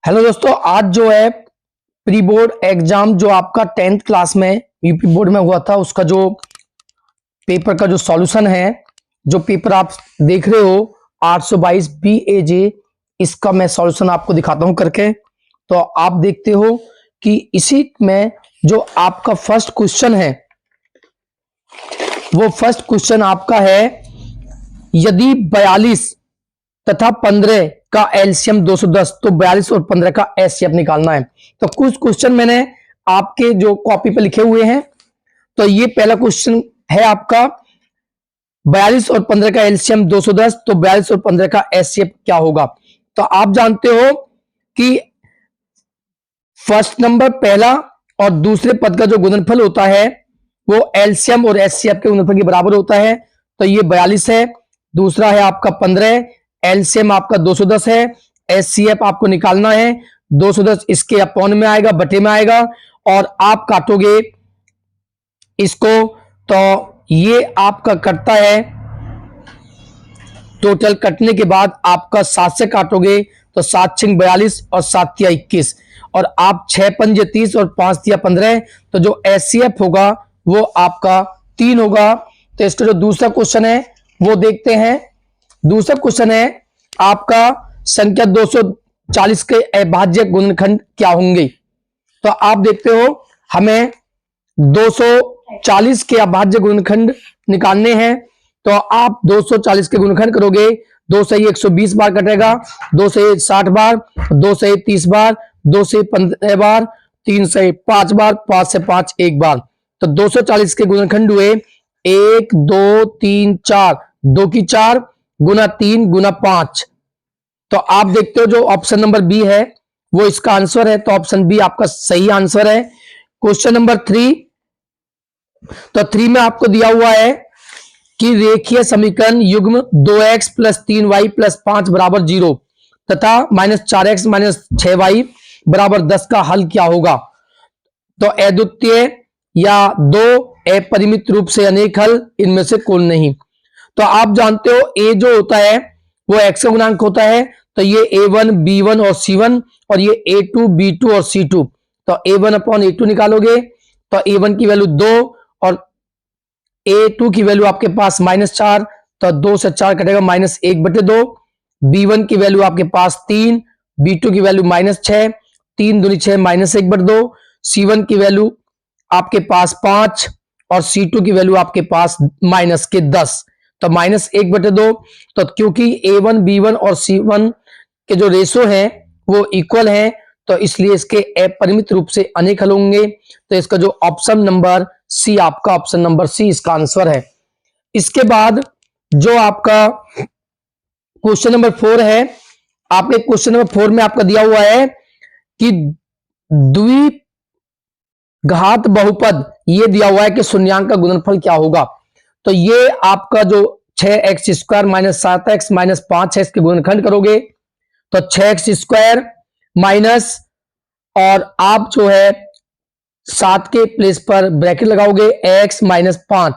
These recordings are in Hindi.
हेलो दोस्तों, आज जो है प्री बोर्ड एग्जाम जो आपका 10th क्लास में यूपी बोर्ड में हुआ था उसका जो पेपर का जो सॉल्यूशन है, जो पेपर आप देख रहे हो 822 BAJ, इसका मैं सॉल्यूशन आपको दिखाता हूं करके। तो आप देखते हो कि इसी में जो आपका फर्स्ट क्वेश्चन है वो फर्स्ट क्वेश्चन आपका है, यदि 42 तथा 15 का एलसीएम 210 तो 42 और 15 का एचसीएफ निकालना है। तो कुछ क्वेश्चन मैंने आपके जो कॉपी पे लिखे हुए हैं। तो ये पहला क्वेश्चन है आपका, 42 और 15 का एलसीएम 210 तो 42 और 15 का एचसीएफ क्या होगा। तो आप जानते हो कि फर्स्ट नंबर पहला और दूसरे पद का जो गुणनफल होता है वो एलसीएम और एचसीएफ के गुणनफल के बराबर होता है। तो ये 42 है, दूसरा है आपका 15, एलसीएम आपका 210 है, एचसीएफ आपको निकालना है। 210 इसके अपॉन में आएगा, बटे में आएगा, और आप काटोगे इसको तो ये आपका कटता है। टोटल कटने के बाद आपका 7 से काटोगे तो 7 छिंग 42 और 7 तिया 21, और आप 6 पंजे 30 और 5 तिया 15, तो जो एचसीएफ होगा वो आपका 3 होगा। तो इसका जो दूसरा क्वेश्चन है वो देखते हैं। दूसरा क्वेश्चन है आपका, संख्या 240 के अभाज्य गुणनखंड क्या होंगे। तो आप देखते हो हमें 240 के अभाज्य गुणनखंड निकालने हैं। तो आप 240 के गुणनखंड करोगे, 2 से 120 बार कटेगा, 2 से 60 बार, 2 से 30 बार, 2 से 15 बार, 3 से 5 बार, 5 से 5 एक बार। तो 240 के गुणनखंड हुए 1 2 3 4, 2 की 4 गुना 3 गुना 5। तो आप देखते हो जो ऑप्शन नंबर बी है वो इसका आंसर है। तो ऑप्शन बी आपका सही आंसर है। क्वेश्चन नंबर 3, तो 3 में आपको दिया हुआ है कि रेखीय समीकरण युग्म 2x + 3y + 5 = 0 तथा -4x - 6y = 10 का हल क्या होगा। तो अद्वितीय या दो अपरिमित रूप से अनेक हल, इनमें से कौन नहीं। तो आप जानते हो ए जो होता है वो x का गुणांक होता है। तो ये a1 b1 और c1, और ये a2 b2 और c2। तो a1/a2 निकालोगे तो a1 की वैल्यू 2 और a2 की वैल्यू आपके पास -4, तो 2 से 4 कटेगा -1/2। b1 की वैल्यू आपके पास 3, b2 की वैल्यू -6, 3 दूनी 6 -1/2। c1 की वैल्यू आपके पास 5 और c2 की वैल्यू आपके पास -10, तो -1/2। तो क्योंकि a1 b1 और c1 के जो रेशो है वो इक्वल है, तो इसलिए इसके अपरिमित रूप से अनेक हल होंगे। तो इसका जो ऑप्शन नंबर सी, आपका ऑप्शन नंबर सी इसका आंसर है। इसके बाद जो आपका क्वेश्चन नंबर 4 है, आपने क्वेश्चन नंबर 4 में आपका दिया हुआ है कि द्विघात बहुपद, ये दिया हुआ है कि शून्यांक का गुणनफल क्या होगा। तो ये आपका जो 6x² - 7x - 5x के गुणनखंड करोगे तो 6x² माइनस, और आप जो है 7 के प्लेस पर ब्रैकेट लगाओगे x - 5,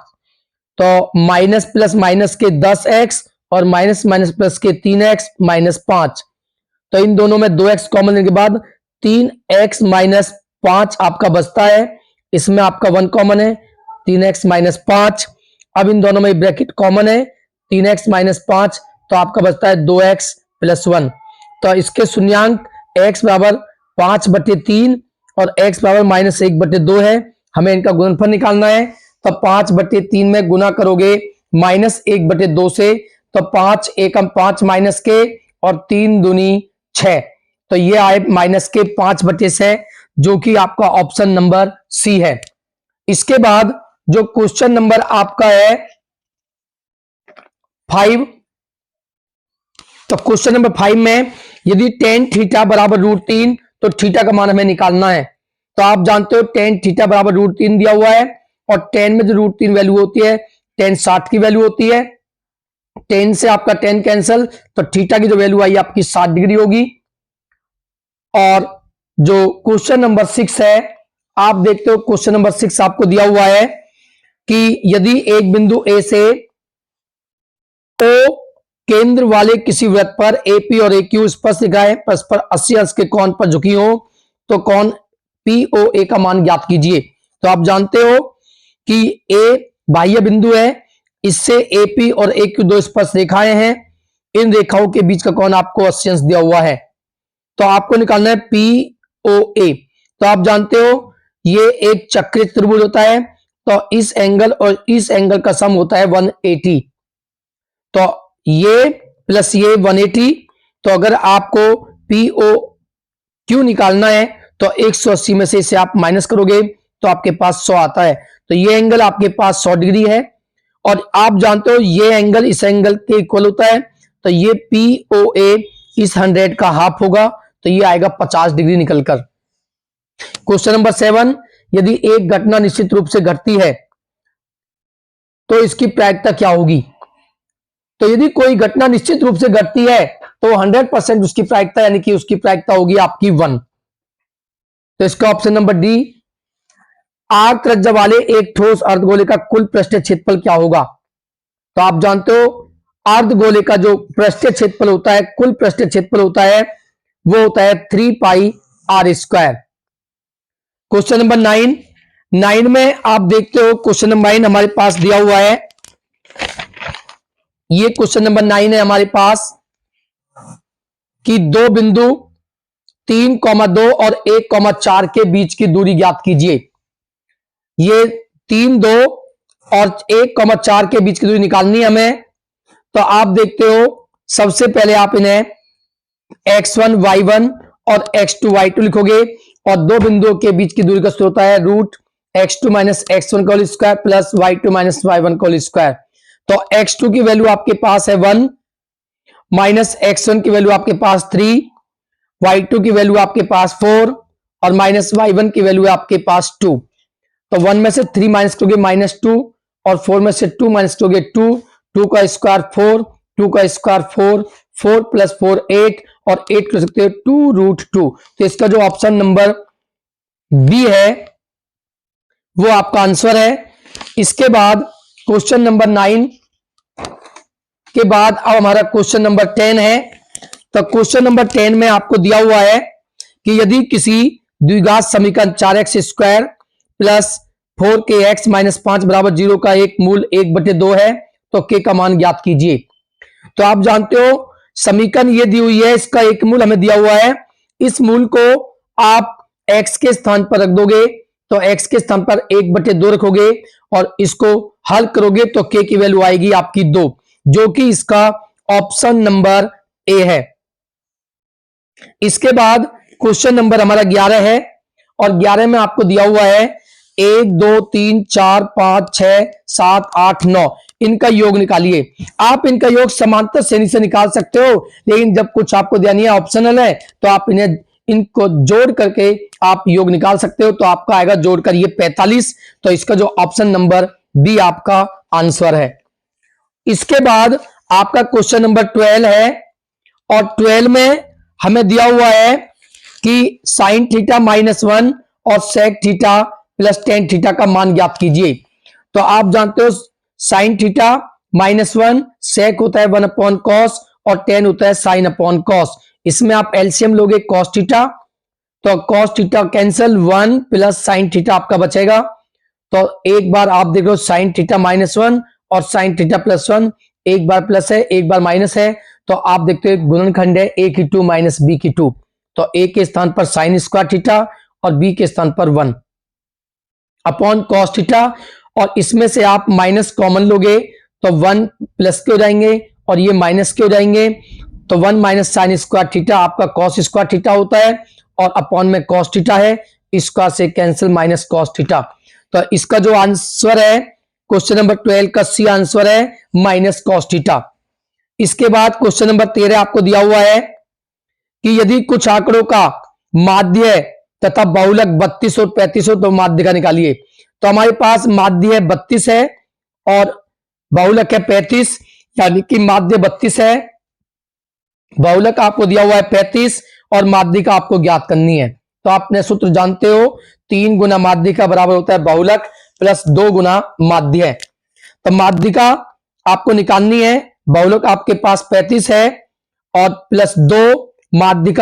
तो माइनस प्लस माइनस के 10x और माइनस माइनस प्लस के 3x - 5। तो इन दोनों में 2x कॉमन लेने के बाद 3x - 5 आपका बचता है। इसमें आपका 1 कॉमन है, 3x - 5। अब इन दोनों में ब्रैकेट कॉमन है, 3x - 5, तो आपका बचता है 2x + 1। तो इसके शून्यांक x = 5/3 और x = -1/2 है। हमें इनका गुणनफल निकालना है। तो 5/3 में गुना करोगे -1/2 से, तो 5 एकम 5 माइनस के और 3 दूनी 6, तो ये आए -5/6, जो कि आपका ऑप्शन नंबर सी है। इसके बाद जो क्वेश्चन नंबर आपका है 5, तो क्वेश्चन नंबर 5 में यदि tan θ = √3 तो थीटा का मान हमें निकालना है। तो आप जानते हो tan θ = √3 दिया हुआ है, और tan में जो √3 वैल्यू होती है tan 60 की वैल्यू होती है। tan से आपका tan कैंसल, तो थीटा की जो वैल्यू आई आपकी 60 डिग्री होगी। और जो क्वेश्चन नंबर 6 है, आप देखते हो क्वेश्चन नंबर 6 आपको दिया हुआ है कि यदि एक बिंदु ए से O केंद्र वाले किसी वृत्त पर एपी और एक्यू स्पष्ट दिखा है, परस्पर 80 अंश के कोण पर झुकी हो तो कोण पीओए का मान ज्ञात कीजिए। तो आप जानते हो कि ए बाह्य बिंदु है, इससे एपी और एक्यू दो स्पष्ट रेखाएं हैं, इन रेखाओं के बीच का कोण आपको 80 अंश दिया हुआ है, तो आपको निकालना है पीओए। तो आप जानते हो ये एक चक्रित त्रिभुज होता है, तो इस एंगल और इस एंगल का सम होता है 180, तो ये प्लस ये 180, तो अगर आपको पीओ क्यू निकालना है तो 180 में से इसे आप माइनस करोगे तो आपके पास 100 आता है, तो ये एंगल आपके पास 100 डिग्री है, और आप जानते हो ये एंगल इस एंगल के इक्वल होता है, तो ये पीओए इस 100 का हाफ होगा, तो ये आएगा 50 डिग्री निकलकर। क्वेश्चन नंबर 7, यदि एक घटना निश्चित रूप से घटती है तो इसकी प्रायिकता क्या होगी। तो यदि कोई घटना निश्चित रूप से घटती है तो 100% उसकी प्रायिकता यानी कि उसकी प्रायिकता होगी आपकी 1। तो इसका ऑप्शन नंबर डी, आर्क त्रिज्या वाले एक ठोस अर्धगोले का कुल पृष्ठीय क्षेत्रफल क्या होगा। तो आप जानते हो अर्धगोले का जो पृष्ठीय क्षेत्रफल होता है, कुल पृष्ठीय क्षेत्रफल होता है, वो होता है 3 पाई आर स्क्वायर। क्वेश्चन नंबर 9 में आप देखते हो क्वेश्चन नंबर 9 हमारे पास दिया हुआ है, ये क्वेश्चन नंबर 9 है हमारे पास कि दो बिंदु 3,2 और 1,4 के बीच की दूरी ज्ञात कीजिए। ये 3, 2 और 1,4 के बीच की दूरी निकालनी है हमें, तो आप देखते हो सबसे पहले आप इन्हें x1 y1 और x2 y2 लिखोगे, और दो बिंदुओं के बीच की दूरी का सूत्र होता है √x2 माइनस x1 का whole square plus y2 minus y1 का होल स्क्वायर। तो x2 की वैल्यू आपके पास है 1, माइनस x1 की वैल्यू आपके पास 3, y2 की वैल्यू आपके पास 4 और माइनस y1 की वैल्यू आपके पास 2। तो 1 में से 3 माइनस करोगे -2 और 4 में से 2 माइनस करोगे 2, 2 का स्क्वायर 4, 2 का स्क्वायर 4, 4 प्लस 4 8 और 8 कर सकते हो 2√2। तो इसका जो ऑप्शन नंबर बी है वो आपका आंसर है। इसके बाद क्वेश्चन नंबर 9 के बाद अब हमारा क्वेश्चन नंबर 10 है। तो क्वेश्चन नंबर 10 में आपको दिया हुआ है कि यदि किसी द्विघात समीकरण 4x square plus 4kx minus 5 बराबर 0 का एक मूल 1/2 है तो k का मान ज्ञात कीजिए। तो आप जानते हो समीकरण ये दी हुई है, इसका एक मूल हमें दिया हुआ है, इस मूल को आप x के स्थान पर रख दोगे, तो x के स्थान पर 1/2 रखोगे और इसको हल करोगे तो k की वैल्यू आएगी आपकी 2, जो कि इसका ऑप्शन नंबर ए है। इसके बाद क्वेश्चन नंबर हमारा 11 है, और 11 में आपको दिया हुआ है 1 2 3 4 5 6 7 8 9, इनका योग निकालिए। आप इनका योग समांतर श्रेणी से निकाल सकते हो, लेकिन जब कुछ आपको दिया नहीं है, ऑप्शनल है, तो आप इनको जोड़ करके आप योग निकाल सकते हो। तो आपका आएगा जोड़कर ये 45, तो इसका जो ऑप्शन नंबर बी आपका आंसर है। इसके बाद आपका क्वेश्चन नंबर 12 है, और 12 में हमें दिया हुआ है कि साइन थीटा -1 और sec theta plus tan theta का मान ज्ञात कीजिए। तो आप जानते हो साइन थीटा -1, सेक होता है 1/cos और टेन होता है साइन अपॉन कॉस। इसमें आप एलसीएम लोगे cos थीटा, तो cos theta cancel, 1 plus sine theta आपका बचेगा। तो एक बार आप देख लो साइन थीटा -1 और साइन थीटा +1, एक बार प्लस है एक बार माइनस है, तो आप देखते हो गुणनखंड है a की 2 माइनस b की 2, तो a के स्थान पर साइन स्क्वायर थीटा और b के स्थान पर 1 अपॉन cos थीटा, और इसमें से आप माइनस कॉमन लोगे तो 1 प्लस के हो जाएंगे और ये माइनस के हो जाएंगे, तो 1 माइनस साइन स्क्वायर थीटा आपका cos स्क्वायर थीटा होता है, और अपॉन में cos थीटा है, इसका से कैंसिल माइनस cos थीटा। तो इसका जो आंसर है क्वेश्चन नंबर 12 का सी आंसर है -cos थीटा। इसके बाद क्वेश्चन नंबर 13 आपको दिया हुआ है कि यदि कुछ आंकड़ों का माध्य तथा बहुलक 32 और 35 हो तो माध्य का निकालिए। तो हमारे पास माध्य 32 है और बहुलक है 35, यानी कि माध्य 32 है, बहुलक आपको दिया हुआ है 35 और माध्य का आपको ज्ञात करनी है। तो आपने सूत्र जानते हो, 3 गुना माध्य का बराबर होता है बहुलक प्लस 2 गुना माध्य। तो माध्य का आपको निकालनी है, बहुलक आपके पास 35 है और प्लस 2 माध्य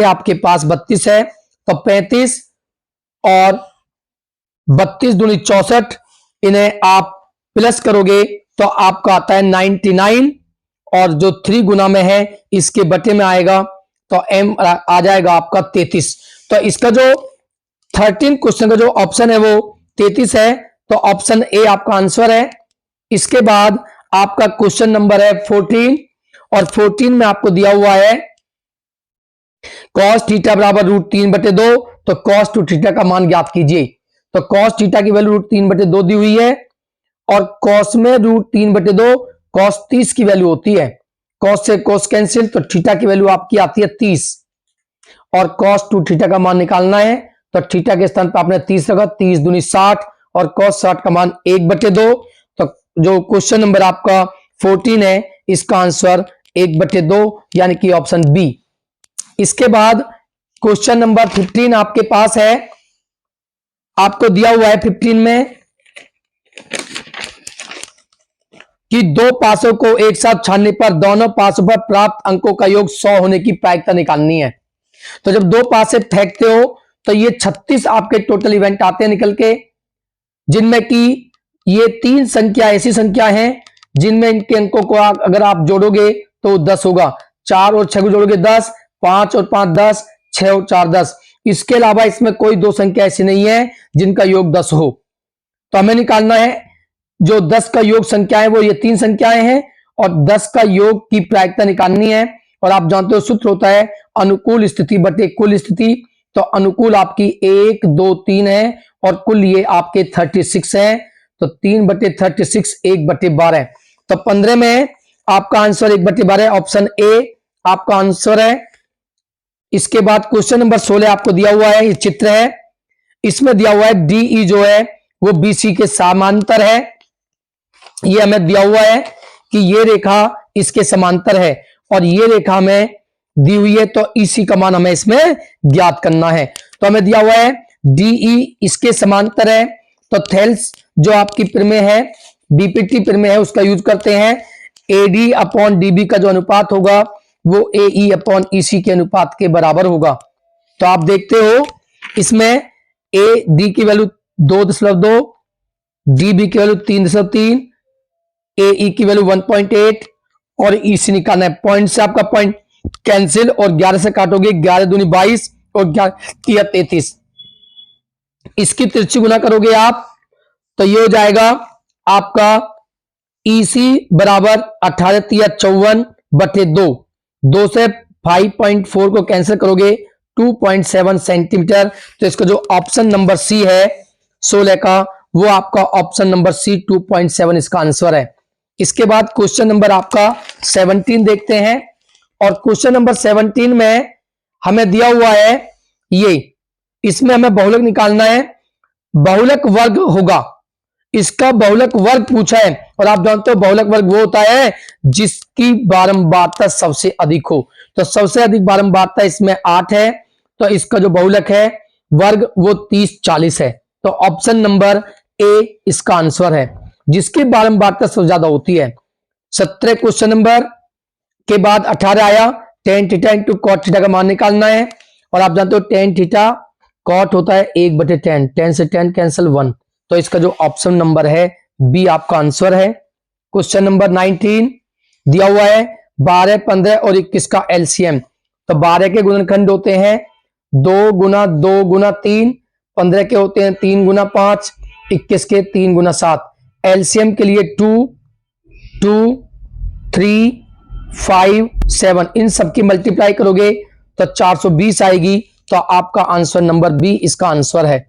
आपके पास 32 है, तो 35 और 32 दूनी 64, इन्हें आप प्लस करोगे तो आपका आता है 99 और जो 3 गुना में है इसके बटे में आएगा तो m आ जाएगा आपका 33। तो इसका जो 13 क्वेश्चन का जो ऑप्शन है वो 33 है, तो ऑप्शन ए आपका आंसर है। इसके बाद आपका क्वेश्चन नंबर है 14 और 14 में आपको दिया हुआ है cos थीटा बराबर √3/2, तो cos 2 थीटा का मान ज्ञात कीजिए। तो cos थीटा की वैल्यू √3/2 दी हुई है और cos में √3/2 cos 30 की वैल्यू होती है, cos से cos कैंसिल, तो थीटा की वैल्यू आपकी आती है 30 और cos 2 थीटा का मान निकालना है, तो थीटा के स्थान पर आपने 30 रखा, 30 दूनी 60 और cos 60 का मान 1/2। तो जो क्वेश्चन नंबर आपका 14 है इसका आंसर 1/2 यानी कि ऑप्शन बी। इसके बाद क्वेश्चन नंबर 15 आपके पास है, आपको दिया हुआ है 15 में कि दो पासों को एक साथ छानने पर दोनों पासों पर प्राप्त अंकों का योग 100 होने की प्रायिकता निकालनी है। तो जब दो पासे फेंकते हो तो ये 36 आपके टोटल इवेंट आते हैं निकल के, जिनमें कि ये 3 संख्या ऐसी संख्या हैं जिनमें इनके अंकों को अगर आप जोड़ोगे तो 10 होगा। 4 और 6 को जोड़ोगे 10, 5 और 5 10, 6 और 4 10। इसके अलावा इसमें कोई दो संख्या ऐसी नहीं है जिनका योग 10 हो। तो हमें निकालना है जो 10 का योग संख्या है वो ये 3 संख्याएं हैं और 10 का योग की प्रायिकता निकालनी है। और आप जानते हो सूत्र होता है अनुकूल स्थिति बटे कुल स्थिति, तो अनुकूल आपकी 1 2 3 है और कुल ये आपके 36 है, तो 3/36 1/12, तो 15 में आपका आंसर 1/12 ऑप्शन ए आपका आंसर है। इसके बाद क्वेश्चन नंबर 16 आपको दिया हुआ है, ये चित्र है, इसमें दिया हुआ है डीई जो है वो बीसी के समांतर है। ये हमें दिया हुआ है कि ये रेखा इसके समांतर है और ये रेखा हमें दी हुई है, तो इसी का मान हमें इसमें ज्ञात करना है। तो हमें दिया हुआ है डीई इसके समांतर है, तो थेल्स जो आपकी प्रमेय है बीपीटी प्रमेय है उसका यूज करते हैं। एडी अपॉन डीबी का जो अनुपात होगा वो एई अपॉन ईसी के अनुपात के बराबर होगा। तो आप देखते हो इसमें ए डी की वैल्यू 2.2, डीबी की वैल्यू 3.3, एई की वैल्यू 1.8 और ईसी निकालना है। पॉइंट से आपका पॉइंट कैंसिल और 11 से काटोगे, 11 दूनी 22 और 11 33, इसकी तिरछी गुना करोगे आप तो ये हो जाएगा आपका ईसी बराबर 18 54/2, 2 से 5.4 को कैंसिल करोगे 2.7 सेंटीमीटर। तो इसका जो ऑप्शन नंबर सी है 16 का वो आपका ऑप्शन नंबर सी 2.7 इसका आंसर है। इसके बाद क्वेश्चन नंबर आपका 17 देखते हैं और क्वेश्चन नंबर 17 में हमें दिया हुआ है ये, इसमें हमें बहुलक निकालना है, बहुलक वर्ग होगा, इसका बहुलक वर्ग पूछा है और आप जानते हो बहुलक वर्ग वो होता है जिसकी बारंबारता सबसे अधिक हो। तो सबसे अधिक बारंबारता इसमें 8 है, तो इसका जो बहुलक है वर्ग वो 30 40 है, तो ऑप्शन नंबर ए इसका आंसर है जिसकी बारंबारता सबसे ज्यादा होती है। 17 क्वेश्चन नंबर के बाद 18 आया, tan theta into cot theta का मान निकालना है और आप जानते हो tan थीटा कॉट होता है 1/10, 10 से 10 कैंसिल 1, तो इसका जो ऑप्शन नंबर है बी आपका आंसर है। क्वेश्चन नंबर 19 दिया हुआ है 12 15 और 21 का एलसीएम, तो 12 के गुणनखंड होते हैं 2 गुना 2 गुना 3, 15 के होते हैं 3 गुना 5, 21 के 3 गुना 7, एलसीएम के लिए 2 2 3 5 7, इन सबकी मल्टीप्लाई करोगे तो 420 आएगी, तो आपका आंसर नंबर बी इसका आंसर है।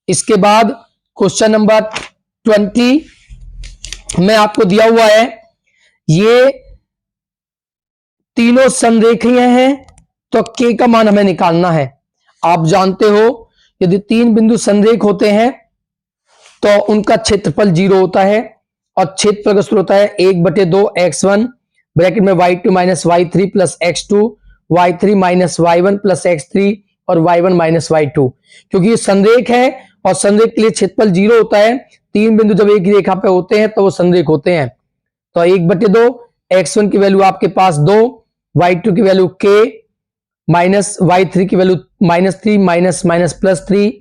इसके बाद क्वेश्चन नंबर 20 में आपको दिया हुआ है ये तीनों संरेखीय हैं, तो के का मान हमें निकालना है। आप जानते हो यदि 3 बिंदु संरेख होते हैं तो उनका क्षेत्रफल 0 होता है और क्षेत्रफल का सूत्र होता है 1/2 x1 ब्रैकेट में y2 minus y3 plus x2 y3 minus y1 plus x3 और y1 माइनस y2। क्योंकि ये संरेख है और संरेख के लिए क्षेत्रफल 0 होता है, 3 बिंदु जब एक रेखा पे होते हैं तो वो संरेख होते हैं। तो 1/2, x1 की वैल्यू आपके पास 2, y2 की वैल्यू k, माइनस y3 की वैल्यू -3 माइनस माइनस +3,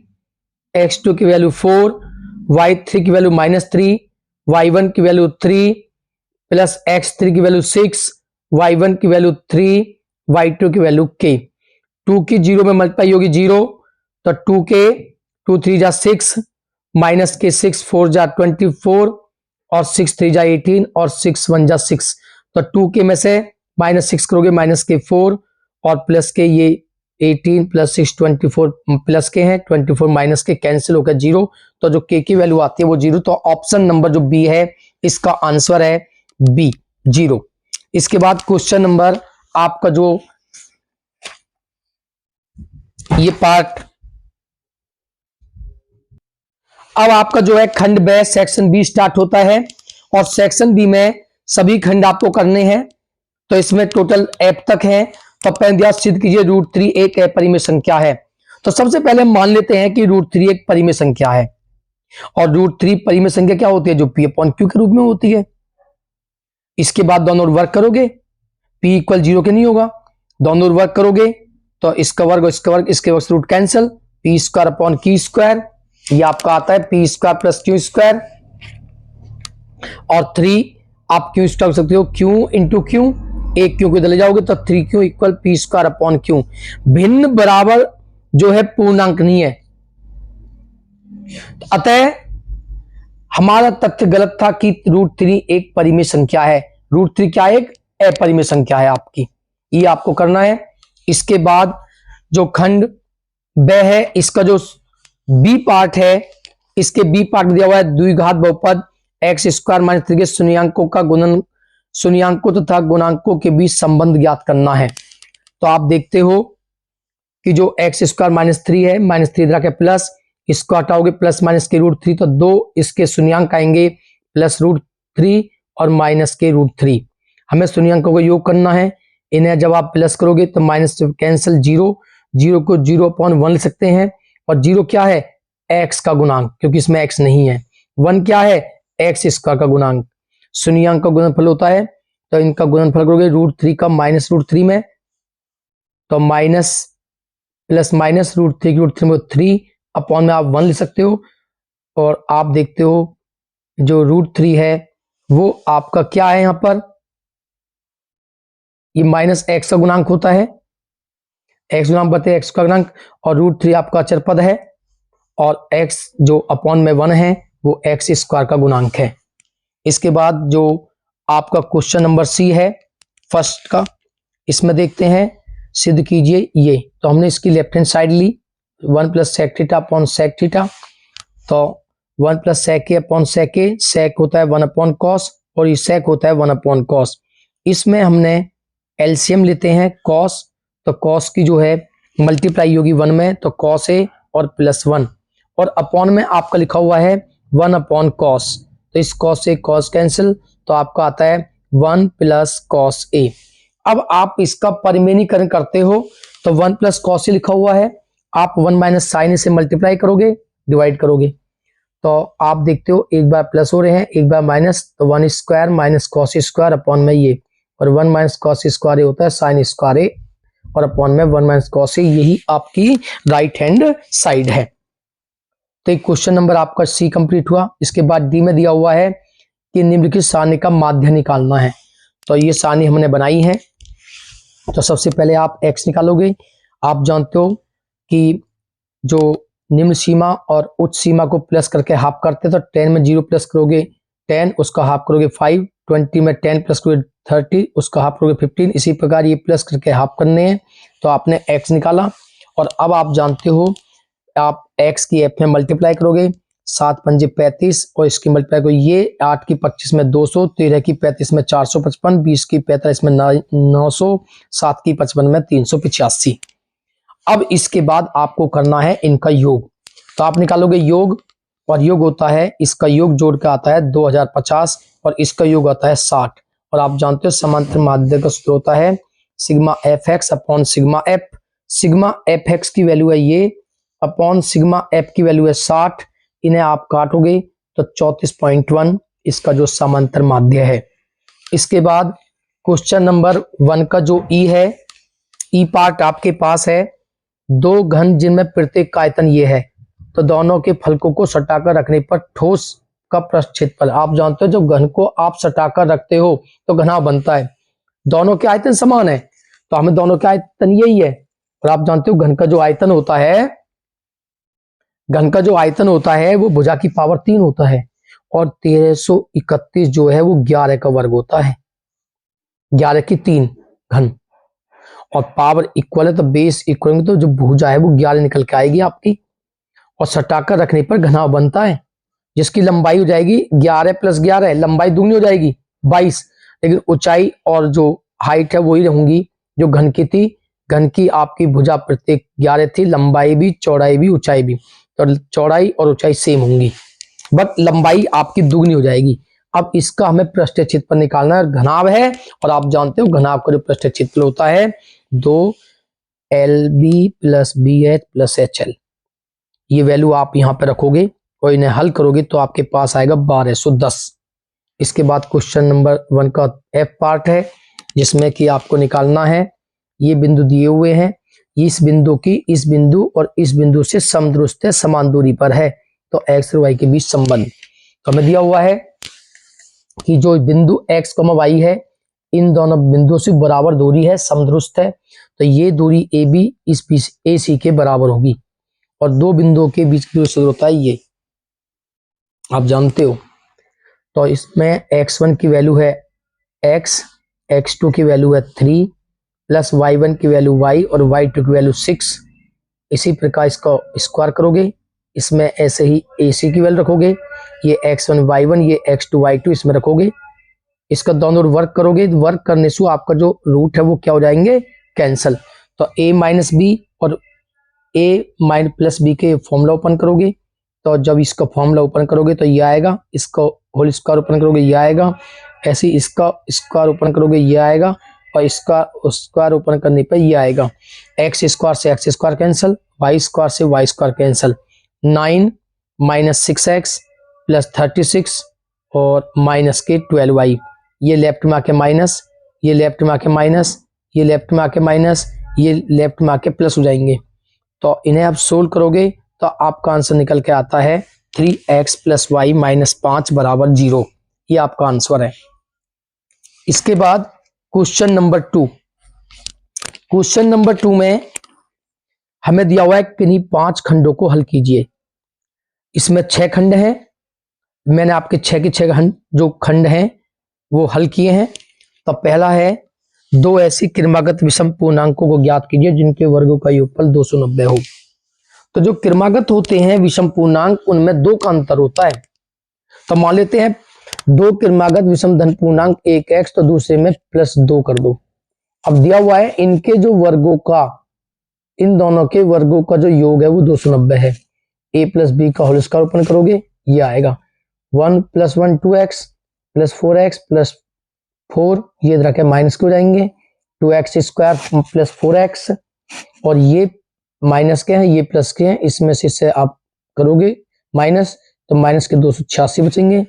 x2 की वैल्यू 4, y3 की वैल्यू -3, y1 की वैल्यू 3 प्लस x3 की वैल्यू 6, y1 की वैल्यू 3, y2 की वैल्यू k। 2 की 0 में मल्टीप्लाई होगी 0, तो 2k, 2 3 जा 6, माइनस के 6 4 जा 24 और 6 3 जा 18 और 6 1 जा 6। तो 2k में से -6 करोगे, माइनस के 4 और प्लस के ये 18 प्लस 6 24 प्लस के हैं, 24 माइनस के कैंसिल होकर 0। तो जो k की वैल्यू आती है वो 0। तो ऑप्शन नंबर जो बी है इसका आंसर है बी 0। इसके बाद क्वेश्चन नंबर आपका जो ये पार्ट, अब आपका जो है खंड ब सेक्शन बी स्टार्ट होता है और सेक्शन बी में सभी खंड आपको करने हैं। तो इसमें टोटल एफ तक है। तो पहले सिद्ध कीजिए √3 एक अपरिमेय संख्या है। तो सबसे पहले हम मान लेते हैं कि √3 एक परिमेय संख्या है और √3 परिमेय संख्या क्या होती है, जो p/q के रूप में होती है। इसके बाद दोनों वर्क करोगे, p = 0 के नहीं होगा, दोनों वर्क करोगे तो इसका वर्ग और इसका वर्ग, इसके वर्ग रूट कैंसिल, p² ये आपका आता है p² + q²। और 3 आप q कर सकते हो, q × q, एक q को इधर ले जाओगे तो 3q = p²/q। भिन्न बराबर जो है पूर्णांक नहीं है। अतः हमारा तथ्य गलत था कि √3 एक परिमेय संख्या है। √3 क्या, एक अपरिमेय संख्या है आपकी। ये आपको करना है। इसके बाद जो खंड ब है इसका जो बी पार्ट है, इसके बी पार्ट दिया हुआ है द्विघात बहुपद x² - 3 के शून्याङ्कों का गुणन, शून्याङ्कों तथा गुणांकों के बीच संबंध ज्ञात करना है। तो आप देखते हो कि जो x² - 3 है, -3 इधर के प्लस, इसको हटाओगे प्लस माइनस के √3, तो 2 इसके शून्याङ्क आएंगे प्लस √3 और माइनस के √3। हमें शून्याङ्कों का योग करना है। इन्हें जब आप प्लस करोगे तो माइनस कैंसिल, 0 को 0/1 लिख सकते हैं। और 0 क्या है, x का गुणांक, क्योंकि इसमें x नहीं है। 1 क्या है, x² का गुणांक। शून्याङ्क का गुणनफल होता है, तो इनका गुणनफल करोगे √3 का माइनस √3 में, तो माइनस प्लस माइनस √3 की √3 में 3 अपॉन में आप 1 लिख सकते हो। और आप देखते हो जो √3 है वो आपका क्या है, यहां पर ये माइनस x का गुणांक होता है, x गुणांक बटे x का गुणांक, और √3 आपका अचर पद है और x जो अपॉन में 1 है वो x² का गुणांक है। इसके बाद जो आपका क्वेश्चन नंबर सी है फर्स्ट का, इसमें देखते हैं, सिद्ध कीजिए ये। तो हमने इसकी लेफ्ट हैंड साइड ली, 1 + sec θ अपॉन sec θ। तो 1 + sec a upon sec a, sec होता है 1 cos और ये sec होता है 1 cos। इसमें हमने एलसीएम लेते हैं cos, तो cos की जो है मल्टीप्लाई होगी 1 में, तो cos a और +1, और अपॉन में आपका लिखा हुआ है 1 cos, तो इस cos से cos कैंसिल, तो आपका आता है 1 + cos a। अब आप इसका परिमेयनीकरण करते हो तो 1 + cos a लिखा हुआ है, आप 1 - sin a से मल्टीप्लाई करोगे, डिवाइड करोगे, तो आप देखते हो एक बार प्लस हो रहे हैं एक बार माइनस, तो 1² - cos a² अपॉन में ये, और 1 - cos a² a होता है sin a और अपॉन में 1 - cos a, यही आपकी राइट हैंड साइड है। तो एक क्वेश्चन नंबर आपका सी कंप्लीट हुआ। इसके बाद डी में दिया हुआ है कि निम्नलिखित सारणी का माध्य निकालना है। तो ये सारणी हमने बनाई है। तो सबसे पहले आप x निकालोगे। आप जानते हो कि जो निम्न सीमा और उच्च सीमा को प्लस करके हाफ करते हैं, तो 10 में 0 प्लस करोगे 10, उसका हाफ करोगे 5, 20 में 10 प्लस करोगे 30, उसका हाफ करोगे 15। इसी प्रकार ये प्लस करके हाफ करने हैं। तो आपने x निकाला और अब आप जानते हो आप x की f में मल्टीप्लाई करोगे, 7 × 5 = 35 और इसकी मल्टीप्लाई करो, ये 8 की 25 में 200, 13 की 35 में 455, 20 की 45 में 900, 7 की 55 में 385। अब इसके बाद आपको करना है इनका योग। तो आप निकालोगे योग, और योग होता है, इसका योग जोड़ के आता है 2050 और इसका योग आता है 60। और आप जानते हो समांतर माध्य का सूत्र होता है sigma fx upon sigma f। Sigma fx की वैल्यू है ये, अपॉन सिग्मा f की वैल्यू है 60। इन्हें आप काटोगे तो 34.1 इसका जो समांतर माध्य है। इसके बाद क्वेश्चन नंबर 1 का जो ई है, ई पार्ट आपके पास है, दो घन जिनमें प्रत्येक का आयतन ये है, तो दोनों के फलकों को सटाकर रखने पर ठोस का पृष्ठ क्षेत्रफल। आप जानते हो जब घन को आप सटाकर रखते हो तो घनाभ बनता है, दोनों के आयतन समान है, तो हमें दोनों के आयतन यही है। और आप जानते हो घन का जो आयतन होता है, घन का जो आयतन होता है वो भुजा की पावर 3 होता है, और 1331 जो है वो 11 का वर्ग होता है, 11 की 3 घन, और पावर इक्वल है तो बेस इक्वल है, तो जो भुजा है वो 11 निकल के आएगी आपकी, और सटाकर रखने पर घनाभ बनता है, जिसकी लंबाई हो जाएगी 11 + 11, लंबाई दुगनी हो जाएगी 22, लेकिन ऊंचाई और जो हाइट है वही रहूंगी जो घन की थी। घन की आपकी भुजा प्रत्येक 11 थी, लंबाई भी, चौड़ाई भी, ऊंचाई भी, तो चौड़ाई और ऊंचाई सेम होंगी, बट लंबाई आपकी दुगनी हो जाएगी। अब इसका हमें पृष्ठीय क्षेत्रफल निकालना है, घनाभ है, और आप जानते हो घनाभ का जो पृष्ठीय क्षेत्रफल होता है 2LB + BH + HL। ये वैल्यू आप यहां पे रखोगे और इन्हें हल करोगे तो आपके पास आएगा 1210। इसके बाद क्वेश्चन नंबर 1 का एफ पार्ट है, जिसमें कि आपको निकालना है, ये बिंदु दिए हुए हैं, इस बिंदु की इस बिंदु और इस बिंदु से समदूरस्थ है, समान दूरी पर है, तो एक्स और वाई के बीच संबंध। तो हमें दिया हुआ है कि जो बिंदु x, y है, इन दोनों बिंदुओं से बराबर दूरी है, समदूरस्थ है, तो ये दूरी AB इस AC के बराबर होगी, और दो बिंदुओं के बीच की दूरी होता है ये, आप जानते हो। तो इसमें x1 की वैल्यू है x, x2 की वैल्यू है 3 प्लस y1 की वैल्यू y और y2 की वैल्यू 6। इसी प्रकार इसका स्क्वायर करोगे, इसमें ऐसे ही AC की वैल्यू रखोगे, ये x1 y1, ये x2 y2 इसमें रखोगे, इसका दोनों वर्क करोगे, वर्क करने से आपका जो रूट है वो क्या हो जाएंगे, कैंसल। तो a - b और a + b के फॉर्मूला ओपन करोगे, तो जब इसका फॉर्मूला ओपन करोगे तो ये आएगा, इसका होल स्क्वायर ओपन करोगे ये आएगा, ऐसे इसका स्क्वायर ओपन करोगे ये आएगा, और इसका स्क्वायर ओपन करने पर ये आएगा। x स्क्वायर से x square cancel, y square से y स्क्वायर कैंसल, 9 - 6x + 36 और माइनस के 12y, ये लेफ्ट में आके माइनस, ये लेफ्ट में आके माइनस, ये लेफ्ट में आके माइनस, ये लेफ्ट में आके प्लस हो जाएंगे। तो इन्हें आप सोल्व करोगे तो आपका आंसर निकल के आता है 3x + y - 5 = 0। ये आपका आंसर है। इसके बाद क्वेश्चन नंबर 2, क्वेश्चन नंबर 2 में हमें दिया हुआ है किन्हीं 5 खंडों को हल कीजिए। इसमें 6 खंड हैं, मैंने आपके 6 के 6 जो खंड हैं वो हल किए हैं। तो पहला है, दो ऐसी क्रमागत विषम पूर्णांकों को ज्ञात कीजिए जिनके वर्गों का योगफल 290 हो। तो जो क्रमागत होते हैं विषम पूर्णांक, उनमें 2 का अंतर होता है। तो मान लेते हैं दो क्रमागत विषम धन पूर्णांक, एक x तो दूसरे में +2 कर दो। अब दिया हुआ है इनके जो वर्गों का, इन दोनों के वर्गों का जो योग है वो 290 है। a + b का होल स्क्वायर ओपन करोगे ये आएगा 1 + 1 2x + 4x + 4, ये इधर के माइनस के हो जाएंगे, 2x² + 4x, और ये माइनस के हैं ये प्लस के हैं, इसमें से इससे आप करोगे माइनस, तो माइनस के 286 बचेंगे,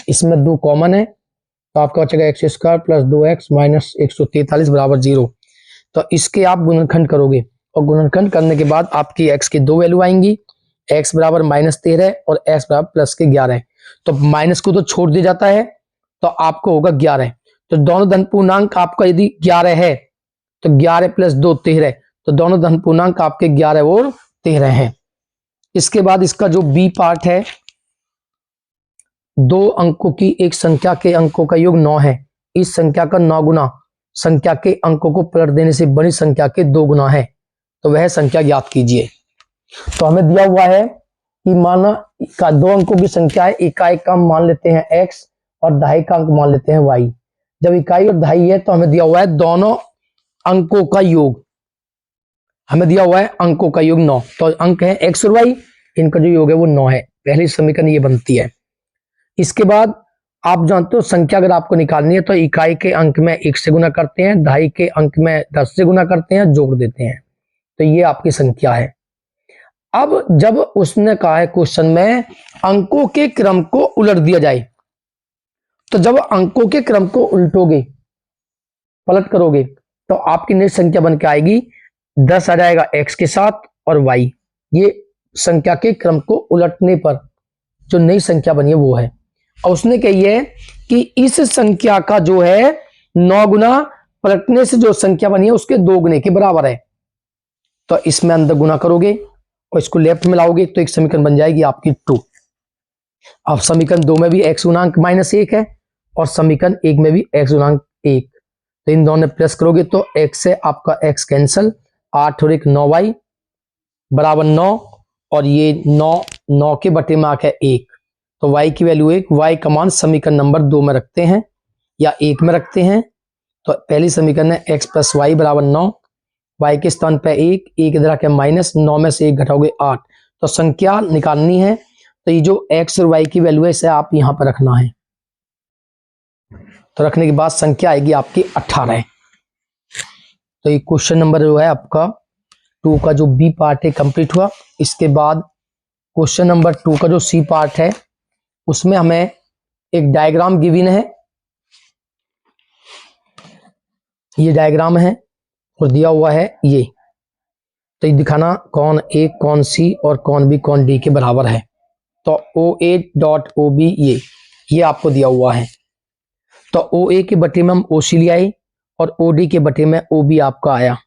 इसमें 2 कॉमन है, तो आपका बचेगा x² + 2x - 143 = 0। तो इसके आप गुणनखंड करोगे, और गुणनखंड करने के बाद आपकी x की 2 वैल्यू आएंगी, x = -13 और x = +11। तो माइनस को तो छोड़ दिया जाता है, तो आपको होगा 11। तो दोनों धन पूर्णांक आपका यदि 11 है तो 11 + 2 13, तो दोनों धन पूर्णांक आपके 11 और 13 हैं। इसके बाद इसका जो बी पार्ट है, 2 अंकों की एक संख्या के अंकों का योग 9 है, इस संख्या का 9 गुना संख्या के अंकों को पलट देने से बड़ी संख्या के 2 गुना है, तो वह संख्या ज्ञात कीजिए। तो हमें दिया हुआ है कि माना का 2 अंकों की संख्या है, इकाई का मान लेते हैं x और दहाई का अंक मान लेते हैं y। जब इकाई और दहाई है तो हमें दिया हुआ है दोनों अंकों का योग, हमें दिया हुआ है अंकों का योग 9, तो अंक है x और y, इनका जो योग है वो 9 है, पहली समीकरण ये बनती है। इसके बाद आप जानते हो संख्या अगर आपको निकालनी है तो इकाई के अंक में 1 से गुना करते हैं, दहाई के अंक में 10 से गुना करते हैं, जोड़ देते हैं, तो ये आपकी संख्या है। अब जब उसने कहा है क्वेश्चन में अंकों के क्रम को उलट दिया जाए, तो जब अंकों के क्रम को उल्टोगे, पलट करोगे, तो आपकी नई संख्या बन के आएगी 10 आ जाएगा x के साथ और y। ये संख्या के क्रम को उलटने पर जो नई संख्या बनी है वो है। और उसने कही है कि इस संख्या का जो है 9 गुना पलटने से जो संख्या बनी है उसके 2 गुने के बराबर है। तो इसमें अंदर गुना करोगे और इसको लेफ्ट में लाओगे तो एक समीकरण बन जाएगी आपकी 2। अब समीकरण 2 में भी x गुणांक -1 है और समीकरण 1 में भी x गुणांक 1। तो इन दोनों प्लस करोगे तो x से आपका x कैंसल, 8 और 1 9y बराबर 9, और ये 9 के बटे में आके 1, तो y की वैल्यू 1। y का मान समीकरण नंबर 2 में रखते हैं या 1 में रखते हैं। तो पहली समीकरण है x प्लस वाई बराबर 9, y के स्थान पे 1 इधर आके -9 में से 1 घटाओगे 8। तो संख्या निकालनी है तो ये जो x और y की वैल्यू है इसे आप यहां पर रखना है। तो रखने के बाद संख्या आएगी आपकी 18। तो ये क्वेश्चन नंबर जो है आपका 2 का जो बी पार्ट है कंप्लीट हुआ। इसके बाद क्वेश्चन नंबर 2 का जो सी पार्ट है उसमें हमें एक डायग्राम गिवन है, ये डायग्राम है और दिया हुआ है ये। तो ये दिखाना कौन ए कौन सी और कौन बी कौन डी के बराबर है। तो OA डॉट OB ये आपको दिया हुआ है। तो OA के बटे में हम OC ले आए और OD के बटे में OB आपका आया।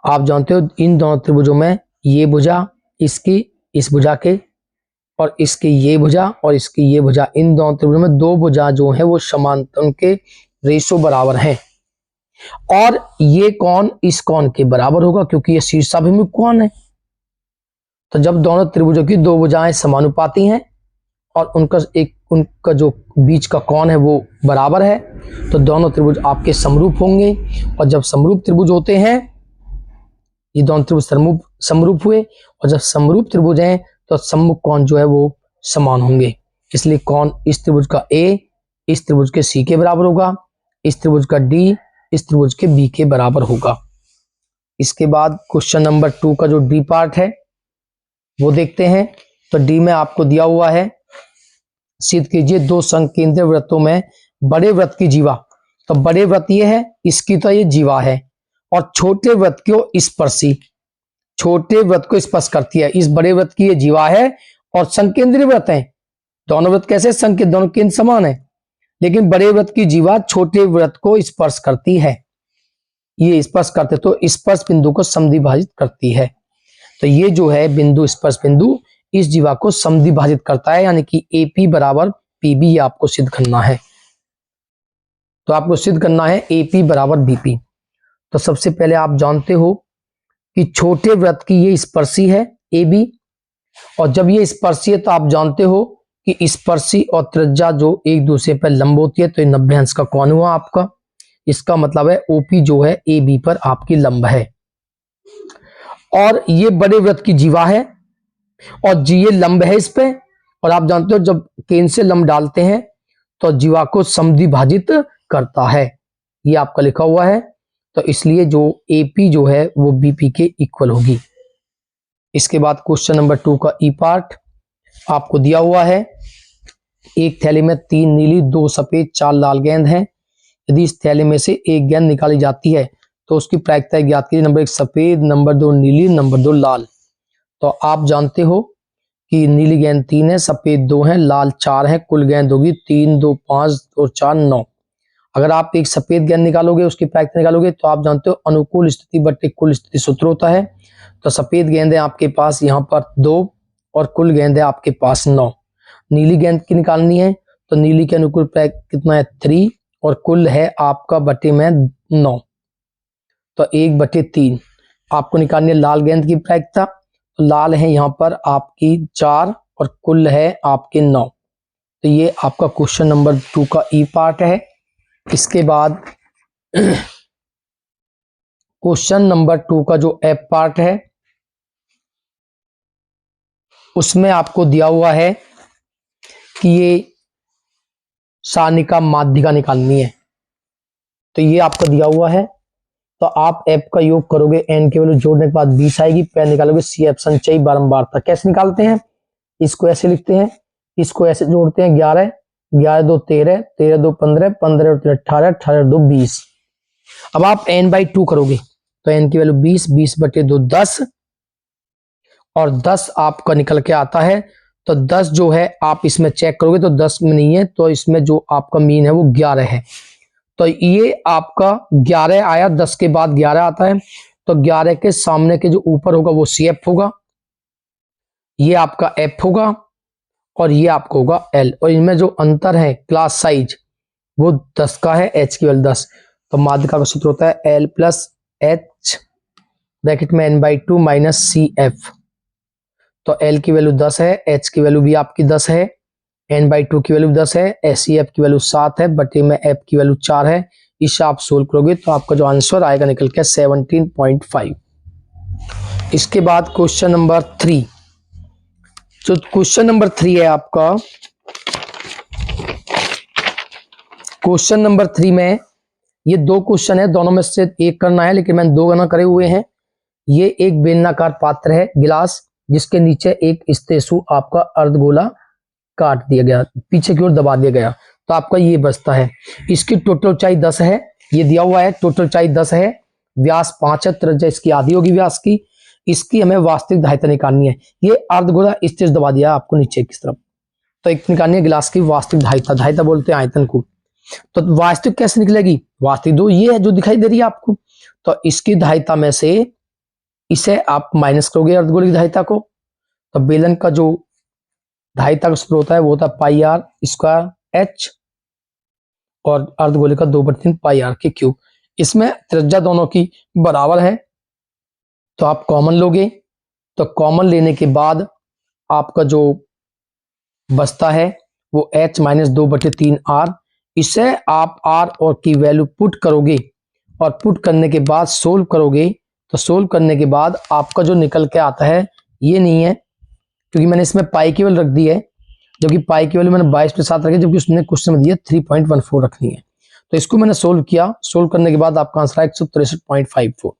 आप जानते हो इन दोनों त्रिभुजों में ये भुजा इसकी इस भुजा के और इसकी ये भुजा और इसकी ये भुजा, इन दोनों त्रिभुजों में दो भुजा जो है वो समांतर, उनके रेशो बराबर हैं। और ये कौन इस कौन के बराबर होगा क्योंकि ये शीर्षाभिमुख कौन है। तो जब दोनों त्रिभुजों की दो भुजाएं समानुपाती हैं और उनका जो बीच का कोण है वो बराबर है तो दोनों त्रिभुज आपके समरूप होंगे। और जब समरूप त्रिभुज होते हैं, ये दोनों त्रिभुज समरूप हुए और जब समरूप त्रिभुज हैं तो सम्मुख कोण जो है वो समान होंगे। इसलिए कोण इस त्रिभुज का ए इस त्रिभुज के सी के बराबर होगा, इस त्रिभुज का डी इस त्रिभुज के बी के बराबर होगा। इसके बाद क्वेश्चन नंबर 2 का जो डी पार्ट है वो देखते हैं। तो डी में आपको दिया हुआ है, सिद्ध कीजिए दो संकेंद्र वृत्तों में बड़े वृत्त की जीवा। तो बड़े वृत्त ये है, इसकी तो ये जीवा है और छोटे वृत्त को स्पर्शी, छोटे वृत्त को स्पर्श करती है। इस बड़े वृत्त की ये जीवा है और संकेंद्रीय वृत्त है। दोनों वृत्त कैसे संकेंद्र, दोनों केंद्र समान है लेकिन बड़े वृत्त की जीवा छोटे वृत्त को स्पर्श करती है। ये स्पर्श करते तो स्पर्श बिंदु को समद्विभाजित करती है। तो ये जो है बिंदु स्पर्श बिंदु इस जीवा को समद्विभाजित करता है, यानी कि AP बराबर PB, ये आपको सिद्ध करना है। तो आपको सिद्ध करना है AP बराबर BP। तो सबसे पहले आप जानते हो कि छोटे वृत्त की ये स्पर्शी है AB, और जब ये स्पर्शी है तो आप जानते हो कि स्पर्शी और त्रिज्या जो एक दूसरे पर लंब होती है तो ये 90 अंश का कोण हुआ आपका। इसका मतलब है OP जो है AB पर आपकी लंब है और ये बड़े वृत्त की जीवा है और जी ये लंब है इस पे। और आप जानते हो जब केंद्र से लंब डालते हैं तो जीवा को समद्विभाजित करता है, ये आपका लिखा हुआ है। तो इसलिए जो AP जो है वो BP के इक्वल होगी। इसके बाद क्वेश्चन नंबर 2 का ई पार्ट आपको दिया हुआ है। एक थैली में 3 नीली 2 सफेद 4 लाल गेंद हैं। यदि इस थैली में से एक गेंद निकाली जाती है तो उसकी प्रायिकता ज्ञात कीजिए। नंबर 1 सफेद, नंबर 2 नीली, नंबर 2 लाल। तो आप जानते हो कि नीली गेंद 3 है, सफेद 2 है, लाल 4 है, कुल गेंद होगी 3 2 5 और 4 9। अगर आप एक सफेद गेंद निकालोगे, उसकी प्रायिकता निकालोगे तो आप जानते हो अनुकूल स्थिति बटे कुल स्थिति सूत्र होता है। तो सफेद गेंद है आपके पास यहाँ पर 2 और कुल गेंद है आपके पास 9। नीली गेंद की निकालनी है तो नीली के अनुकूल प्रायिकता कितना है 3 और कुल है आपका बटे में 9, तो 1/3 आपको निकालनी है। लाल गेंद की प्रायिकता, तो लाल है यहाँ पर आपकी 4 और कुल है आपके 9। तो ये आपका क्वेश्चन नंबर 2 का ई पार्ट है। इसके बाद क्वेश्चन नंबर 2 का जो एफ पार्ट है उसमें आपको दिया हुआ है कि ये सारणिका माध्यिका निकालनी है। तो ये आपको दिया हुआ है। तो आप एफ का योग करोगे, एन के वैल्यू जोड़ने के बाद 20 आएगी, पैर निकालोगे CF संचयी बारंबारता। कैसे निकालते हैं, इसको ऐसे लिखते हैं, इसको ऐसे जोड़ते हैं 11 11 2 13, 13 2 15, 15 और 3 18, 18 2 20। अब आप n/2 करोगे तो n की वैल्यू 20, 20 बटे 2 10, और 10 आपका निकल के आता है। तो 10 जो है आप इसमें चेक करोगे तो 10 में नहीं है, तो इसमें जो आपका मीन है वो 11 है। तो ये आपका 11 आया, 10 के बाद 11 आता है, तो 11 के सामने के जो ऊपर होगा वो CF होगा, ये आपका F होगा, और ये आपका होगा L, और इनमें जो अंतर है क्लास साइज वो 10 का है, H की वैल्यू 10। तो माध्यिका का सूत्र होता है L प्लस H ब्रैकेट में n/2 माइनस CF। तो L की वैल्यू 10 है, H की वैल्यू भी आपकी 10 है, n/2 की वैल्यू 10 है, CF की वैल्यू 7 है, बटे में F की वैल्यू 4 है। इसे आप सोल्व करोगे तो आपका जो आंसर आएगा निकल के 17.5। इसके बाद क्वेश्चन नंबर 3, जो क्वेश्चन नंबर 3 है आपका, क्वेश्चन नंबर 3 में ये दो क्वेश्चन है, दोनों में से एक करना है, लेकिन मैंने दो गणना करे हुए हैं। ये एक बेलनाकार पात्र है गिलास, जिसके नीचे एक स्टेसु आपका अर्धगोला काट दिया गया, पीछे की ओर दबा दिया गया, तो आपका ये बचता है। इसकी टोटल ऊंचाई 10 है, ये दिया हुआ है, टोटल ऊंचाई 10 है, व्यास 5 है, त्रिज्या इसकी आधी होगी व्यास की। इसकी हमें वास्तविक धारिता निकालनी है। ये अर्धगोला इस तरह दबा दिया आपको नीचे की तरफ, तो एक निकालनी है गिलास की वास्तविक धारिता। धारिता बोलते हैं आयतन को। तो वास्तविक कैसे निकलेगी? वास्तविक दो ये है जो दिखाई दे रही है आपको, तो इसकी धारिता में से इसे आप माइनस करोगे अर्धगोले की धारिता को, तो बेलन का जो धारिता का सूत्र होता है वो होता है πr²h, और अर्धगोले का 2/3 πr³। इसमें त्रिज्या दोनों की बराबर है, तो आप कॉमन लोगे, तो कॉमन लेने के बाद आपका जो बचता है वो h माइनस 2/3r। इसे आप r और की वैल्यू पुट करोगे, और पुट करने के बाद सोल्व करोगे, तो सोल्व करने के बाद आपका जो निकल के आता है ये नहीं है, क्योंकि मैंने इसमें पाई की वैल्यू रख दी है, जबकि पाई की वैल्यू मैंने 22 के साथ रखी, जबकि उसने क्वेश्चन में दिया 3.14 रखनी है। तो इसको मैंने सोल्व किया, सोल्व करने के बाद आपका आंसर है 163.54।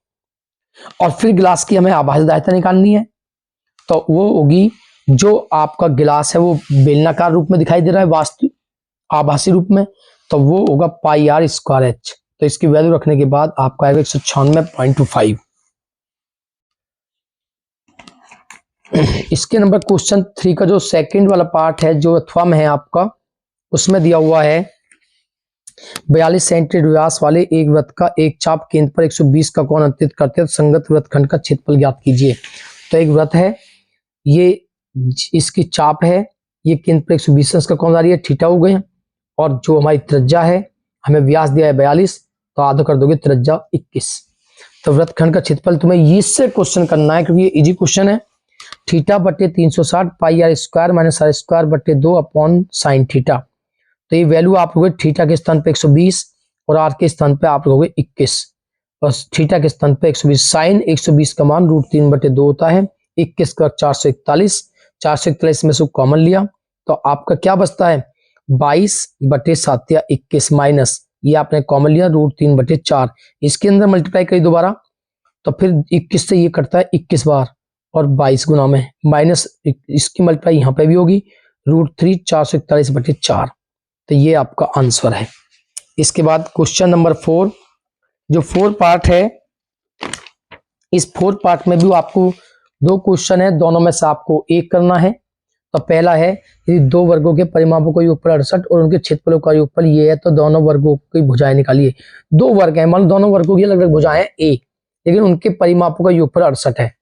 और फिर गिलास की हमें आभासी धारिता निकालनी है, तो वो होगी जो आपका गिलास है वो बेलनाकार रूप में दिखाई दे रहा है वास्तविक आभासी रूप में, तो वो होगा πr²h। तो इसकी वैल्यू रखने के बाद आपका आएगा 196.25। इसके नंबर क्वेश्चन 3 का जो सेकंड वाला पार्ट है जो अथवा में है आपका, उसमें दिया हुआ है 42 सेंटीमीटर व्यास वाले एक वृत्त का एक चाप केंद्र पर 120 का कोण अंकित करते हैं, तो संगत वृत्तखंड का क्षेत्रफल ज्ञात कीजिए। तो एक वृत्त है, ये इसकी चाप है, ये केंद्र पर 120 का कोण आ रही है, थीटा हो गए, और जो हमारी त्रिज्या है, हमें व्यास दिया है 42, तो आधा कर दोगे त्रिज्या 21। तो वृत्तखंड का क्षेत्रफल तुम्हें इससे क्वेश्चन करना है, क्योंकि ये इजी क्वेश्चन है। θ/360 πr² minus r²/2 upon sine theta. तो ये वैल्यू आप लोगे थीटा के स्थान पे 120 और आर के स्थान पे आप लोगे 21, और थीटा के स्थान पे 120। साइन 120 का मान √3/2 होता है, 21 का 441, 441 में से कॉमन लिया, तो आपका क्या बचता है 22/7 या 21 माइनस ये आपने कॉमन लिया √3/4। इसके अंदर मल्टीप्लाई करी दोबारा, तो फिर 21 से ये कटता है 21 बार, और 22 गुना में माइनस इसकी मल्टीप्लाई यहाँ पे भी होगी √3 441/4। तो ये आपका आंसर है। इसके बाद क्वेश्चन नंबर 4, जो 4 पार्ट है, इस 4 पार्ट में भी आपको दो क्वेश्चन है, दोनों में से आपको एक करना है। तो पहला है, यदि दो वर्गों के परिमापों का योगफल 68 और उनके क्षेत्रफलों का योगफल ये है, तो दोनों वर्गों की भुजाएं निकालिए। दो वर्ग हैं, मान लो दोनों वर्गों की अलग अलग भुजाएं a, लेकिन उनके परिमापों का योगफल 68 है।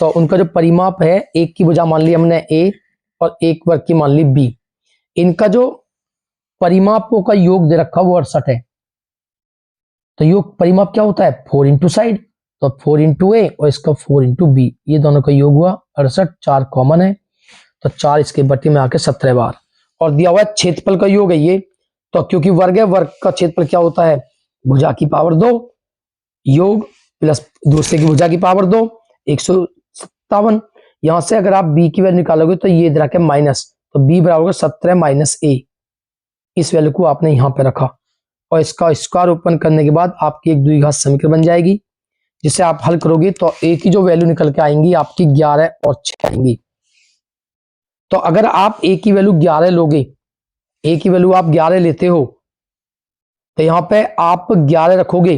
तो उनका जो परिमाप है, एक की भुजा मान ली हमने a और एक वर्ग की मान ली b, इनका जो परिमापों का योग दे रखा वो 68 है। तो योग परिमाप क्या होता है 4 इंटू साइड, तो 4 इंटू ए और इसका 4 इंटू बी, ये दोनों का योग हुआ 68, 4 कॉमन है, तो 4 इसके बटे में आके 17 बार। और दिया हुआ है क्षेत्रफल का योग है ये, तो क्योंकि वर्ग है, वर्ग का क्षेत्रफल क्या होता है भुजा की पावर 2 योग प्लस दूसरे की भुजा की पावर 2, 157। यहां से अगर आप b की वैल्यू निकालोगे तो ये इधर के माइनस, तो b बराबर होगा 17 माइनस a। इस वैल्यू को आपने यहां पे रखा, और इसका स्क्वायर ओपन करने के बाद आपकी एक द्विघात समीकरण बन जाएगी, जिसे आप हल करोगे तो a की जो वैल्यू निकल के आएंगी आपकी 11 और 6 आएंगी। तो अगर आप a की वैल्यू 11 लोगे, ए की वैल्यू आप 11 लेते हो तो यहां पे आप 11 रखोगे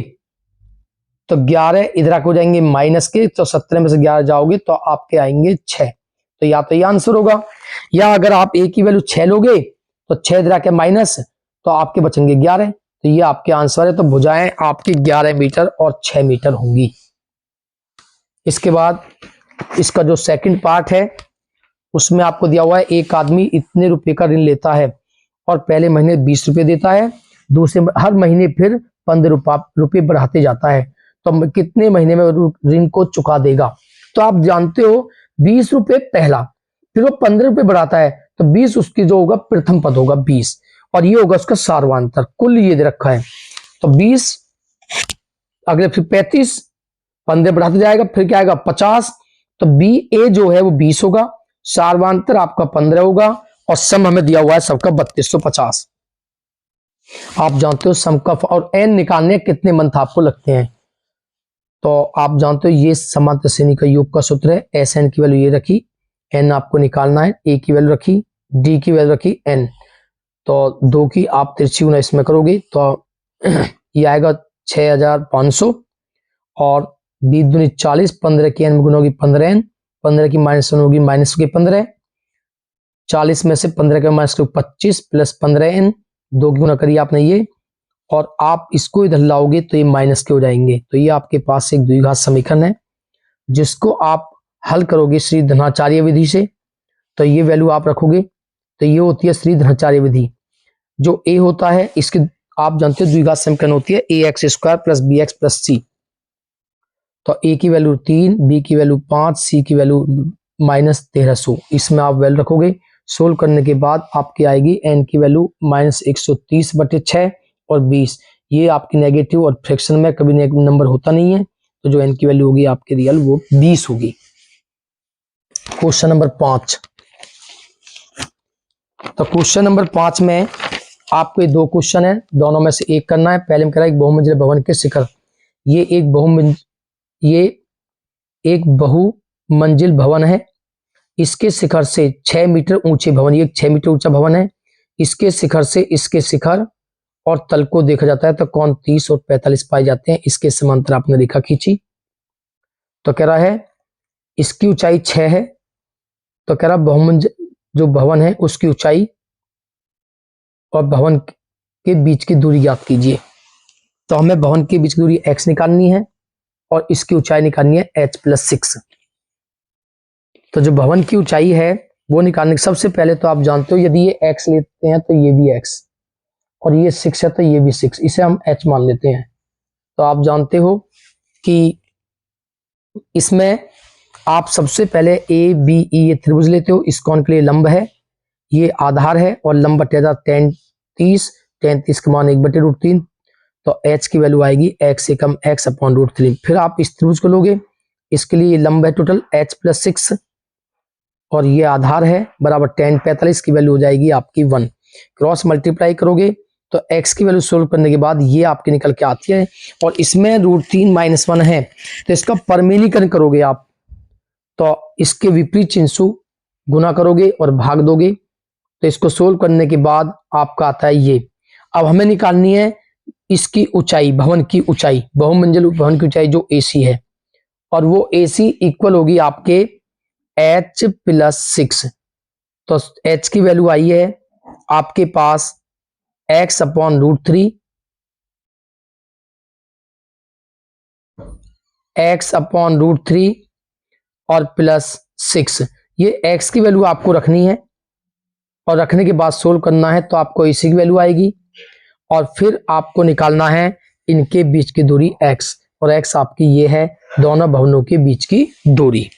तो 11 इधर हो जाएंगे माइनस के, तो 17 में से 11 जाओगे तो आपके आएंगे 6। तो या तो ये आंसर होगा, या अगर आप ए की वैल्यू 6 लोगे तो 6 इधर आके माइनस, तो आपके बचेंगे 11। तो ये आपके आंसर है। तो भुजाएं आपकी 11 मीटर और 6 मीटर होंगी। इसके बाद इसका जो सेकंड पार्ट है उसमें आपको दिया हुआ है एक आदमी इतने रुपए का ऋण लेता है और पहले महीने 20 रुपए देता है, दूसरे हर महीने फिर 15 रुपए बढ़ाते जाता है, तो कितने महीने में ऋण को चुका देगा। तो आप जानते हो 20 रुपए पहला, फिर वो 15 रुपए बढ़ाता है, तो 20 उसकी जो होगा प्रथम पद होगा 20, और ये होगा उसका सार्वांतर, कुल ये दे रखा है। तो 20 अगले फिर 35, 15 बढ़ाते जाएगा, फिर क्या आएगा 50, तो बी ए जो है वो 20 होगा, सार्वांतर आपका 15 होगा, और सम हमें दिया हुआ है सबका 3250। आप जानते हो सम का और एन निकालने कितने मंथ आपको लगते हैं। तो आप जानते हो ये समांतर श्रेणी का योग का सूत्र है। एस एन की वैल्यू ये रखी, एन आपको निकालना है, ए की वैल्यू रखी, डी की वैल्यू रखी, एन, तो 2 की आप तिरछी गुना इसमें करोगे तो ये आएगा 6500, और 20 दूनी 40, 15 की एन में गुना होगी 15 एन, 15 की माइनस होगी माइनस के 15, 40 में से 15 का माइनस 25 प्लस 15 एन, 2 की गुना करिए आपने ये, और आप इसको इधर लाओगे तो ये माइनस के हो जाएंगे। तो ये आपके पास एक द्विघात समीकरण है जिसको आप हल करोगे श्री धनाचार्य विधि से। तो ये वैल्यू आप रखोगे तो ये होती है श्री धनाचार्य विधि। जो ए होता है इसके आप जानते हो द्विघात समीकरण होती है A X square plus B X plus C. तो ए की वैल्यू 3, बी की वैल्यू 5, सी की वैल्यू -1300, इसमें आप वैल्यू रखोगे। सोल्व करने के बाद आपकी आएगी एन की वैल्यू -130/6 और 20। ये आपकी नेगेटिव और फ्रैक्शन में कभी नेगेटिव नंबर होता नहीं है, तो जो एन की वैल्यू होगी आपकी रियल वो 20 होगी। Question number 5। तो क्वेश्चन नंबर 5 में आपको 2 क्वेश्चन है, दोनों में से एक करना है। पहले में कह रहा है एक बहुमंजिल भवन के शिखर, ये एक बहुमंजिल भवन है, इसके शिखर से 6 मीटर ऊंचे भवन, ये 6 मीटर ऊंचा भवन है, इसके शिखर से इसके शिखर और तल को देखा जाता है तो कोण 30 और 45 पाए जाते हैं। इसके समांतर आपने रेखा खींची। तो कह रहा है इसकी ऊंचाई 6 है, तो कह रहा बहुमंजिल जो भवन है उसकी ऊंचाई और भवन के बीच की दूरी ज्ञात कीजिए। तो हमें भवन के बीच की दूरी x निकालनी है और इसकी ऊंचाई निकालनी है h+6। तो जो भवन की ऊंचाई है वो निकालने के सबसे पहले तो आप जानते हो यदि ये x लेते हैं तो ये भी x, और ये 6 है तो ये भी 6, इसे हम h मान लेते हैं। तो आप जानते हो कि इसमें आप सबसे पहले ए बी ई ये त्रिभुज लेते हो, इस कोण के लिए लंब है, ये आधार है, और लंब बटेगा 33, 33 का मान 1/√3, तो h की वैल्यू आएगी x से कम x/√3। फिर आप इस त्रिभुज को लोगे, इसके लिए लंब है टोटल h+6 और ये आधार है बराबर tan 45 की वैल्यू हो जाएगी आपकी 1। क्रॉस मल्टीप्लाई करोगे तो x की वैल्यू सोल्व करने के बाद ये आपके निकल के आती है, और इसमें √3 - 1 है तो इसका परमेलीकरण करोगे आप, तो इसके विपरीत चिन्ह से गुना करोगे और भाग दोगे, तो इसको सोल्व करने के बाद आपका आता है ये। अब हमें निकालनी है इसकी ऊंचाई, भवन की ऊंचाई, बहुमंजिल भवन की ऊंचाई जो AC है, और वो AC इक्वल होगी आपके h+6। तो h की वैल्यू आई है आपके पास x/√3, x/√3 और +6। ये x की वैल्यू आपको रखनी है और रखने के बाद सोल्व करना है, तो आपको इसी की वैल्यू आएगी, और फिर आपको निकालना है इनके बीच की दूरी x, और x आपकी ये है दोनों भवनों के बीच की दूरी।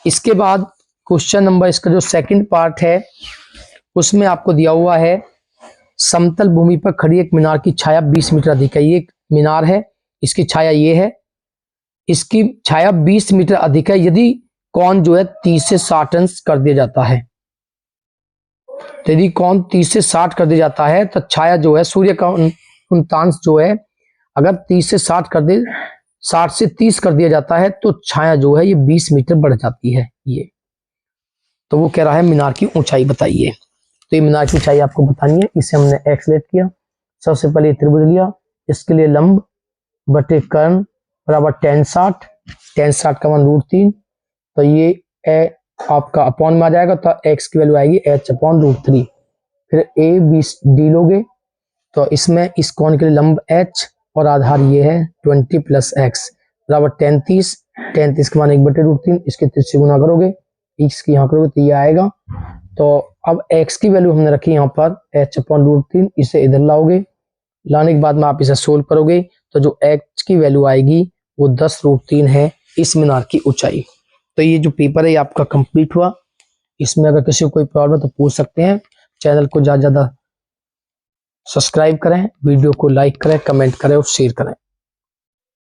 इसके बाद क्वेश्चन नंबर इसका जो सेकंड पार्ट है उसमें आपको दिया हुआ है समतल भूमि पर खड़ी एक मीनार की छाया 20 मीटर अधिक है। ये एक मीनार है, इसकी छाया ये है, इसकी छाया 20 मीटर अधिक है यदि कोण जो है 30 से 60 अंश कर दिया जाता है। तो यदि कोण 30 से 60 कर दिया जाता है तो छाया जो है सूर्य का उन्तांश जो है अगर 30 से 60 कर दे 60 से 30 कर दिया जाता है तो छाया जो है ये 20 मीटर बढ़ जाती है। ये तो वो कह रहा है मीनार की ऊंचाई बताइए। तो ये मीनार की ऊंचाई आपको बतानी है। इसे हमने एक्स लेट किया। सबसे पहले ये त्रिभुज लिया, इसके लिए लंब बटे कर्ण बराबर tan 60, tan 60 का मान √3, तो ये आपका अपॉन में आ जाएगा, तो एक्स की वैल्यू आएगी h/√3। फिर ए बी डी लोगे तो इसमें इस कोण के लिए लंब h और आधार ये है 20 + x बराबर 33, 33 का मान 1/√3, इसके 3 से गुना करोगे, इसकी यहाँ करोगे तो ये आएगा। तो अब x की वैल्यू हमने रखी यहाँ पर h/√3, इसे इधर लाओगे, लाने के बाद में आप इसे सोल्व करोगे तो जो x की वैल्यू आएगी वो 10√3 है इस मीनार की ऊंचाई। तो ये जो पेपर है ये आपका कंप्लीट हुआ। इसमें अगर किसी को कोई प्रॉब्लम है तो पूछ सकते हैं। चैनल को ज़्यादा सब्सक्राइब करें, वीडियो को लाइक करें, कमेंट करें और शेयर करें।